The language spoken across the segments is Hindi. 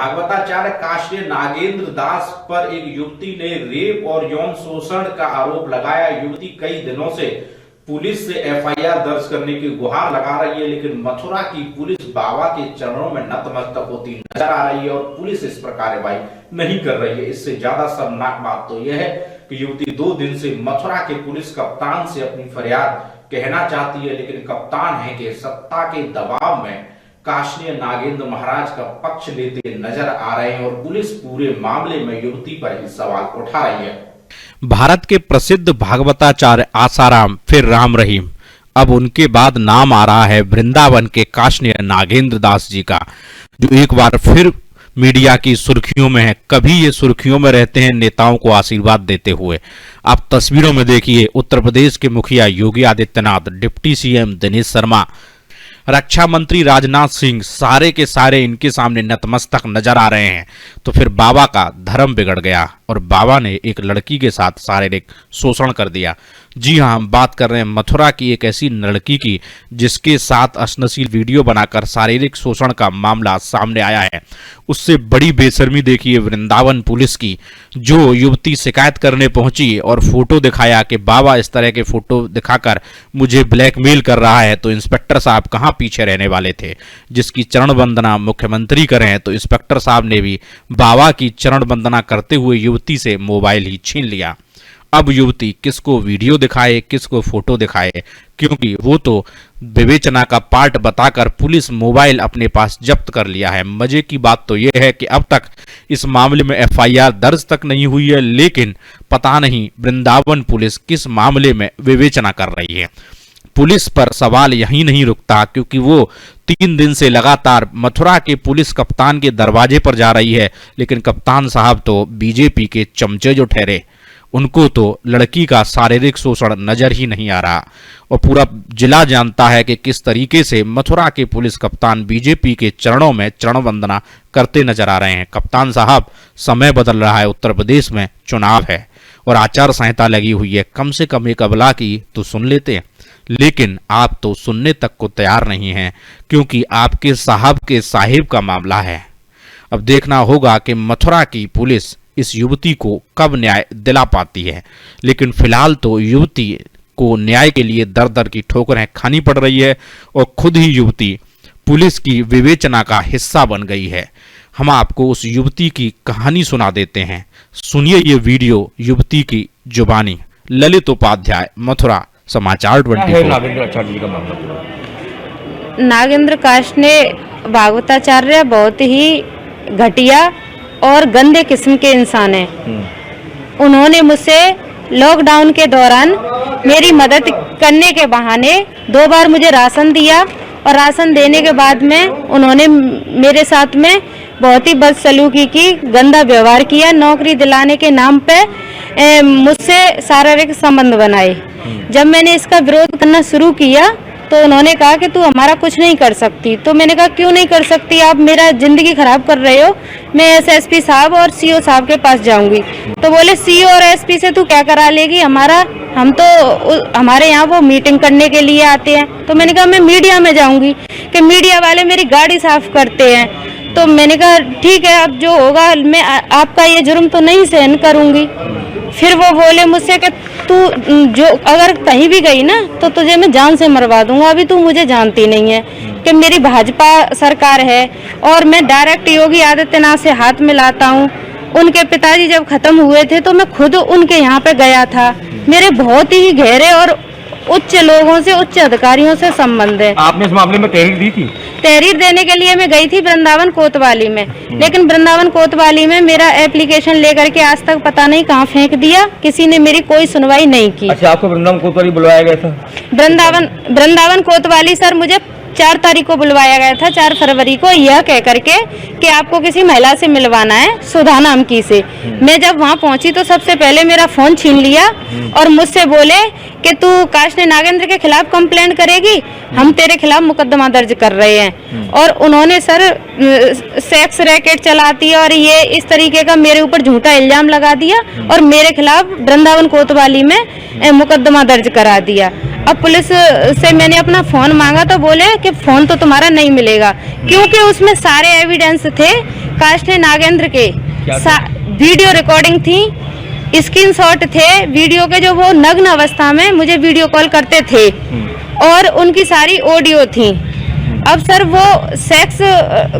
भागवताचार्य काशीय नागेंद्र दास पर एक युवती ने रेप और यौन शोषण का आरोप लगाया। युवती कई दिनों से पुलिस से एफआईआर दर्ज करने की गुहार लगा रही है, लेकिन मथुरा की पुलिस बाबा के चरणों में नतमस्तक होती नजर आ रही है और पुलिस इस पर कार्रवाई नहीं कर रही है। इससे ज्यादा शर्मनाक बात तो यह है कि युवती 2 दिन से मथुरा के पुलिस कप्तान से अपनी फरियाद कहना चाहती है, लेकिन कप्तान है कि सत्ता के दबाव में काशीय नागेंद्र महाराज का पक्ष लेते नजर आ रहे हैं और पुलिस पूरे मामले में युवती पर ही सवाल उठा रही है। भारत के प्रसिद्ध भागवताचार्य आसाराम फिर राम रहीम, अब उनके बाद नाम आ रहा है वृंदावन के काशीय नागेंद्र दास जी का, जो एक बार फिर मीडिया की सुर्खियों में है। कभी ये सुर्खियों में रहते हैं नेताओं को आशीर्वाद देते हुए। आप तस्वीरों में देखिए, उत्तर प्रदेश के मुखिया योगी आदित्यनाथ, डिप्टी सीएम दिनेश शर्मा, रक्षा मंत्री राजनाथ सिंह, सारे के सारे इनके सामने नतमस्तक नजर आ रहे हैं। तो फिर बाबा का धर्म बिगड़ गया और बाबा ने एक लड़की के साथ शारीरिक शोषण कर दिया। जी हां, हम बात कर रहे हैं मथुरा की एक ऐसी लड़की की जिसके साथ अश्लील वीडियो बनाकर शारीरिक शोषण का मामला सामने आया है। उससे बड़ी बेशर्मी देखिए वृंदावन पुलिस की, जो युवती शिकायत करने पहुंची और फोटो दिखाया कि बाबा इस तरह के फोटो दिखाकर मुझे ब्लैकमेल कर रहा है। तो इंस्पेक्टर साहब कहां पीछे रहने वाले थे, जिसकी चरण वंदना मुख्यमंत्री करें हैं, तो इंस्पेक्टर साहब ने भी बाबा की चरण वंदना करते हुए युवती से मोबाइल ही छीन लिया। अब युवती किसको वीडियो दिखाए, किसको फोटो दिखाए, क्योंकि वो तो विवेचना का पार्ट बताकर पुलिस मोबाइल अपने पास जब्त कर लिया है। मजे की बात तो यह है कि अब तक इस मामले में एफआईआर दर्ज तक नहीं हुई है, लेकिन पता नहीं वृंदावन पुलिस किस मामले में विवेचना कर रही है। पुलिस पर सवाल यहीं नहीं रुकता, क्योंकि वो 3 दिन से लगातार मथुरा के पुलिस कप्तान के दरवाजे पर जा रही है, लेकिन कप्तान साहब तो बीजेपी के चमचे जो ठहरे, उनको तो लड़की का शारीरिक शोषण नजर ही नहीं आ रहा। और पूरा जिला जानता है कि किस तरीके से मथुरा के पुलिस कप्तान बीजेपी के चरणों में चरण वंदना करते नजर आ रहे हैं। कप्तान साहब, समय बदल रहा है, उत्तर प्रदेश में चुनाव है और आचार संहिता लगी हुई है, कम से कम एक अबला की तो सुन लेते हैं। लेकिन आप तो सुनने तक को तैयार नहीं हैं, क्योंकि आपके साहब के साहिब का मामला है। अब देखना होगा कि मथुरा की पुलिस इस युवती को कब न्याय दिला पाती है। लेकिन फिलहाल तो युवती को न्याय के लिए दर दर की ठोकरें खानी पड़ रही है और खुद ही युवती पुलिस की विवेचना का हिस्सा बन गई है। हम आपको उस युवती की कहानी सुना देते हैं, सुनिए ये वीडियो युवती की जुबानी। ललित उपाध्याय, मथुरा, समाचार 24। नागेंद्र काशीय भागवताचार्य बहुत ही घटिया और गंदे किस्म के इंसान हैं। उन्होंने मुझसे लॉकडाउन के दौरान मेरी मदद करने के बहाने 2 बार मुझे राशन दिया और राशन देने के बाद में उन्होंने मेरे साथ में बहुत ही बदसलूकी की, गंदा व्यवहार किया। नौकरी दिलाने के नाम पे मुझसे शारीरिक संबंध बनाए। जब मैंने इसका विरोध करना शुरू किया तो उन्होंने कहा कि तू हमारा कुछ नहीं कर सकती। तो मैंने कहा क्यों नहीं कर सकती, आप मेरा जिंदगी खराब कर रहे हो, मैं एसएसपी साहब और सीओ साहब के पास जाऊंगी। तो बोले सीओ और एसपी से तू क्या करा लेगी, हम तो हमारे यहाँ वो मीटिंग करने के लिए आते हैं। तो मैंने कहा मैं मीडिया में जाऊंगी, कि मीडिया वाले मेरी गाड़ी साफ करते हैं। तो मैंने कहा ठीक है, अब जो होगा मैं आपका ये जुर्म तो नहीं सहन करूंगी। फिर वो बोले मुझसे कि तू जो अगर कहीं भी गई ना तो तुझे मैं जान से मरवा दूंगा, अभी तू मुझे जानती नहीं है कि मेरी भाजपा सरकार है और मैं डायरेक्ट योगी आदित्यनाथ से हाथ मिलाता हूँ। उनके पिताजी जब खत्म हुए थे तो मैं खुद उनके यहाँ पे गया था। मेरे बहुत ही गहरे और उच्च लोगों से, उच्च अधिकारियों से संबंध है। आपने इस मामले में तहरीर दी थी? तहरीर देने के लिए मैं गई थी वृंदावन कोतवाली में, लेकिन वृंदावन कोतवाली में मेरा एप्लीकेशन लेकर के आज तक पता नहीं कहाँ फेंक दिया, किसी ने मेरी कोई सुनवाई नहीं की। अच्छा, आपको वृंदावन कोतवाली बुलवाया गया था? वृंदावन कोतवाली सर मुझे 4 तारीख को बुलवाया गया था, 4 फरवरी को, यह कह करके कि आपको किसी महिला से मिलवाना है, सुधा नाम की से। मैं जब वहाँ पहुँची तो सबसे पहले मेरा फोन छीन लिया और मुझसे बोले कि तू काशीय नागेंद्र के खिलाफ कंप्लेंट करेगी, हम तेरे खिलाफ मुकदमा दर्ज कर रहे हैं। और उन्होंने सर सेक्स रैकेट चलाती है और ये इस तरीके का मेरे ऊपर झूठा इल्जाम लगा दिया और मेरे खिलाफ वृंदावन कोतवाली में मुकदमा दर्ज करा दिया। अब पुलिस से मैंने अपना फोन मांगा तो बोले कि फोन तो तुम्हारा नहीं मिलेगा, क्योंकि उसमें सारे एविडेंस थे काष्ठ नागेंद्र के वीडियो रिकॉर्डिंग थी, स्क्रीनशॉट थे वीडियो के, जो वो नग्न अवस्था में मुझे वीडियो कॉल करते थे और उनकी सारी ऑडियो थी। अब सर वो सेक्स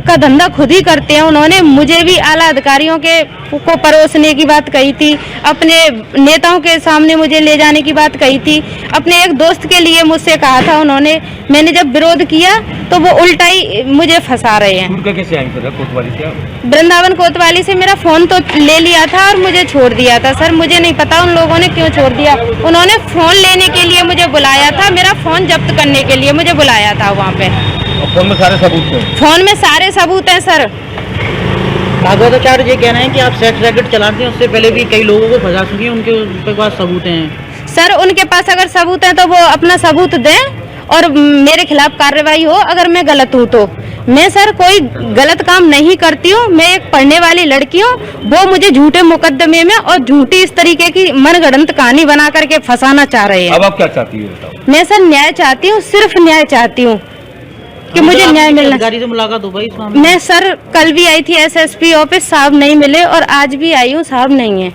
का धंधा खुद ही करते हैं। उन्होंने मुझे भी आला अधिकारियों को परोसने की बात कही थी, अपने नेताओं के सामने मुझे ले जाने की बात कही थी, अपने एक दोस्त के लिए मुझसे कहा था उन्होंने। मैंने जब विरोध किया तो वो उल्टा ही मुझे फंसा रहे हैं। कैसे आई फिर कोतवाली से? वृंदावन कोतवाली से मेरा फोन तो ले लिया था और मुझे छोड़ दिया था। सर मुझे नहीं पता उन लोगों ने क्यों छोड़ दिया। उन्होंने फोन लेने के लिए मुझे बुलाया था, मेरा फोन जब्त करने के लिए मुझे बुलाया था वहाँ पे। फोन में सारे सबूत हैं? फोन में सारे सबूत हैं सर। भागवताचार्य जी कहना है कि आप सेक्स रैकेट चलाते हैं, उससे पहले भी कई लोगों को फंसा चुकी हैं, उनके पास सबूत हैं। सर उनके पास अगर सबूत हैं तो वो अपना सबूत दें और मेरे खिलाफ कार्रवाई हो अगर मैं गलत हूँ तो। मैं सर कोई गलत काम नहीं करती हूँ, मैं एक पढ़ने वाली लड़की हूँ। वो मुझे झूठे मुकदमे में और झूठी इस तरीके की मनगढ़ंत कहानी बना करके फंसाना चाह रहे हैं। अब आप क्या चाहती है? मैं सर न्याय चाहती हूँ, सिर्फ न्याय चाहती हूँ कि मुझे न्याय मिलना। अधिकारी से मुलाकात हो पाई? मैं सर कल भी आई थी SSP ऑफिस, साहब नहीं मिले और आज भी आई हूँ, साहब नहीं है।